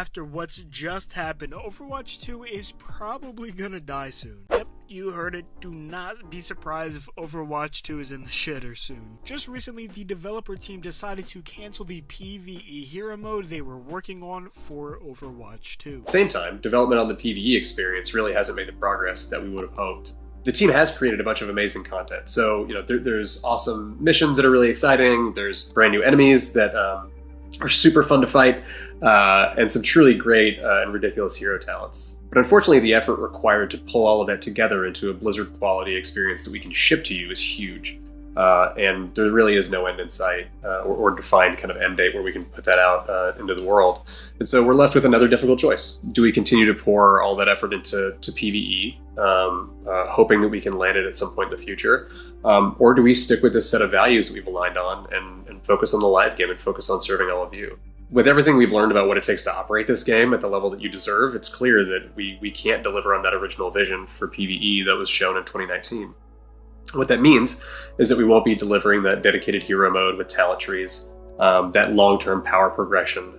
after what's just happened, Overwatch 2 is probably gonna die soon. Yep, you heard it. Do not be surprised if Overwatch 2 is in the shitter soon. Just recently, the developer team decided to cancel the PvE hero mode they were working on for Overwatch 2. At the same time, development on the PvE experience really hasn't made the progress that we would have hoped. The team has created a bunch of amazing content. So, there's awesome missions that are really exciting. There's brand new enemies that are super fun to fight, and some truly great and ridiculous hero talents. But unfortunately, the effort required to pull all of that together into a Blizzard quality experience that we can ship to you is huge. And there really is no end in sight or defined kind of end date where we can put that out into the world. And so we're left with another difficult choice. Do we continue to pour all that effort into PvE, hoping that we can land it at some point in the future? Or do we stick with this set of values that we've aligned on and focus on the live game and focus on serving all of you? With everything we've learned about what it takes to operate this game at the level that you deserve, it's clear that we can't deliver on that original vision for PvE that was shown in 2019. What that means is that we won't be delivering that dedicated hero mode with talent trees, that long-term power progression.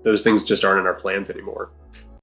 Those things just aren't in our plans anymore.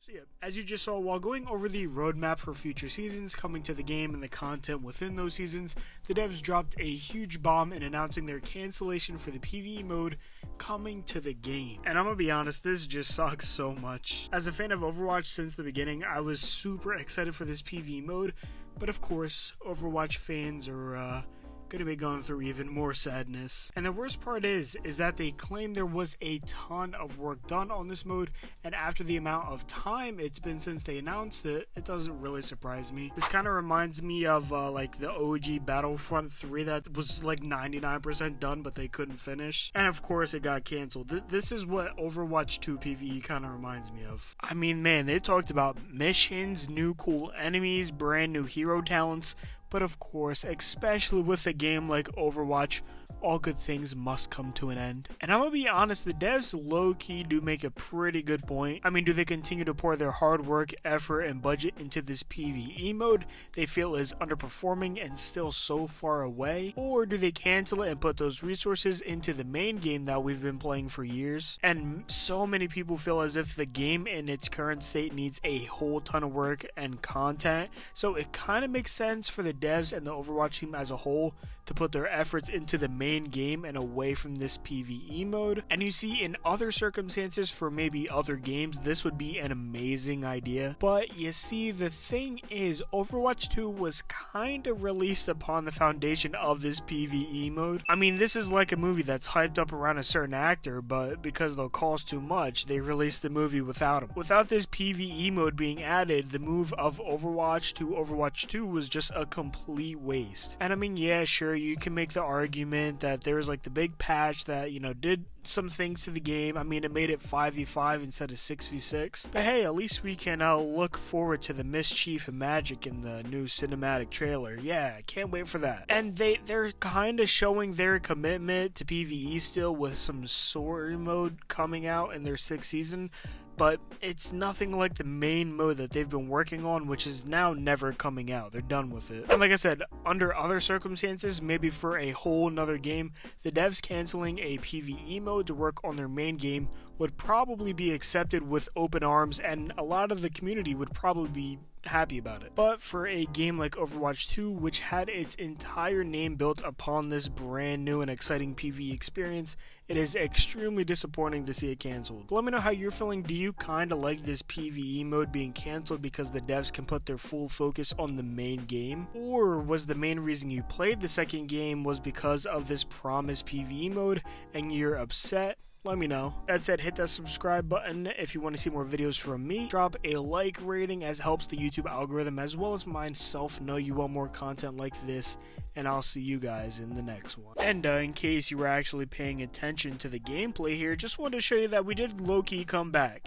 So yeah, as you just saw, while going over the roadmap for future seasons coming to the game and the content within those seasons, the devs dropped a huge bomb in announcing their cancellation for the PvE mode coming to the game. And I'm gonna be honest, this just sucks so much. As a fan of Overwatch since the beginning, I was super excited for this PvE mode. But of course, Overwatch fans are gonna be going through even more sadness. And the worst part is that they claim there was a ton of work done on this mode, and after the amount of time it's been since they announced it, it doesn't really surprise me. This kind of reminds me of like the OG Battlefront 3 that was like 99% done but they couldn't finish. And of course it got canceled. This is what Overwatch 2 PvE kind of reminds me of. I mean, man, they talked about missions, new cool enemies, brand new hero talents, but of course, especially with a game like Overwatch, all good things must come to an end. And I'm gonna be honest, the devs low-key do make a pretty good point. I mean, do they continue to pour their hard work, effort, and budget into this PvE mode they feel is underperforming and still so far away? Or do they cancel it and put those resources into the main game that we've been playing for years? And so many people feel as if the game in its current state needs a whole ton of work and content, so it kind of makes sense for the devs and the Overwatch team as a whole to put their efforts into the main game and away from this PvE mode. And you see, in other circumstances for maybe other games, this would be an amazing idea. But you see, the thing is, Overwatch 2 was kind of released upon the foundation of this PvE mode. I mean, this is like a movie that's hyped up around a certain actor, but because they'll cost too much, they released the movie without him. Without this PvE mode being added, the move of Overwatch to Overwatch 2 was just a complete waste. And I mean, yeah, sure, you can make the argument that there was like the big patch that, did some things to the game. I mean, it made it 5v5 instead of 6v6. But hey, at least we can look forward to the mischief and magic in the new cinematic trailer. Yeah, can't wait for that. And they're kind of showing their commitment to PvE still with some story mode coming out in their 6th season. But it's nothing like the main mode that they've been working on, which is now never coming out. They're done with it. And like I said, under other circumstances, maybe for a whole nother game, the devs canceling a PvE mode to work on their main game would probably be accepted with open arms, and a lot of the community would probably be happy about it. But for a game like Overwatch 2, which had its entire name built upon this brand new and exciting PvE experience, it is extremely disappointing to see it canceled. But let me know how you're feeling. Do you kind of like this PvE mode being canceled because the devs can put their full focus on the main game? Or was the main reason you played the second game was because of this promised PvE mode and you're upset? Let me know. That said, hit that subscribe button if you want to see more videos from me. Drop a like rating as helps the YouTube algorithm as well as myself know you want more content like this, and I'll see you guys in the next one. And in case you were actually paying attention to the gameplay here, just wanted to show you that we did low-key come back.